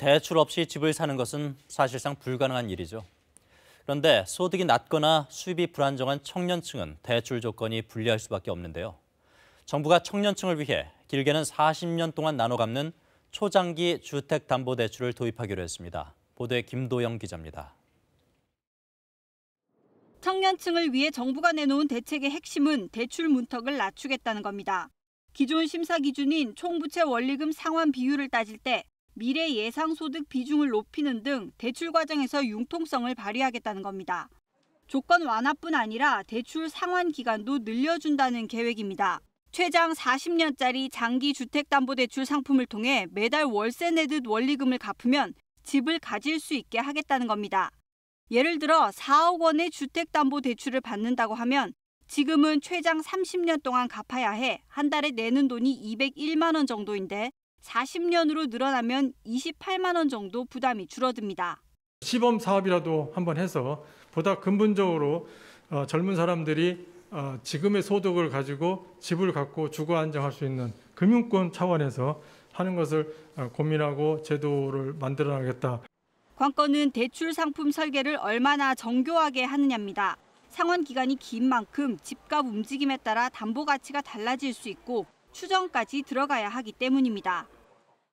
대출 없이 집을 사는 것은 사실상 불가능한 일이죠. 그런데 소득이 낮거나 수입이 불안정한 청년층은 대출 조건이 불리할 수밖에 없는데요. 정부가 청년층을 위해 길게는 40년 동안 나눠 갚는 초장기 주택담보대출을 도입하기로 했습니다. 보도에 김도영 기자입니다. 청년층을 위해 정부가 내놓은 대책의 핵심은 대출 문턱을 낮추겠다는 겁니다. 기존 심사 기준인 총부채 원리금 상환 비율을 따질 때 미래 예상 소득 비중을 높이는 등 대출 과정에서 융통성을 발휘하겠다는 겁니다. 조건 완화뿐 아니라 대출 상환 기간도 늘려준다는 계획입니다. 최장 40년짜리 장기 주택담보대출 상품을 통해 매달 월세 내듯 원리금을 갚으면 집을 가질 수 있게 하겠다는 겁니다. 예를 들어 4억 원의 주택담보대출을 받는다고 하면 지금은 최장 30년 동안 갚아야 해 한 달에 내는 돈이 201만 원 정도인데 40년으로 늘어나면 28만 원 정도 부담이 줄어듭니다. 시범 사업이라도 한번 해서 보다 근본적으로 젊은 사람들이 지금의 소득을 가지고 집을 갖고 주거 안정할 수 있는 금융권 차원에서 하는 것을 고민하고 제도를 만들어 나가겠다. 관건은 대출 상품 설계를 얼마나 정교하게 하느냐입니다. 상환 기간이 긴 만큼 집값 움직임에 따라 담보 가치가 달라질 수 있고 추정까지 들어가야 하기 때문입니다.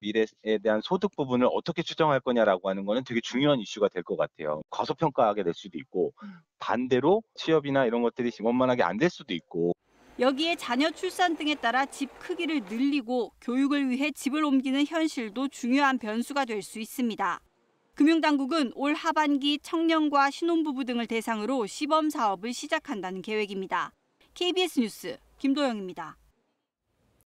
미래에 대한 소득 부분을 어떻게 추정할 거냐라고 하는 거는 되게 중요한 이슈가 될 것 같아요. 과소평가하게 될 수도 있고 반대로 취업이나 이런 것들이 원만하게 안 될 수도 있고. 여기에 자녀 출산 등에 따라 집 크기를 늘리고 교육을 위해 집을 옮기는 현실도 중요한 변수가 될 수 있습니다. 금융당국은 올 하반기 청년과 신혼부부 등을 대상으로 시범 사업을 시작한다는 계획입니다. KBS 뉴스 김도영입니다.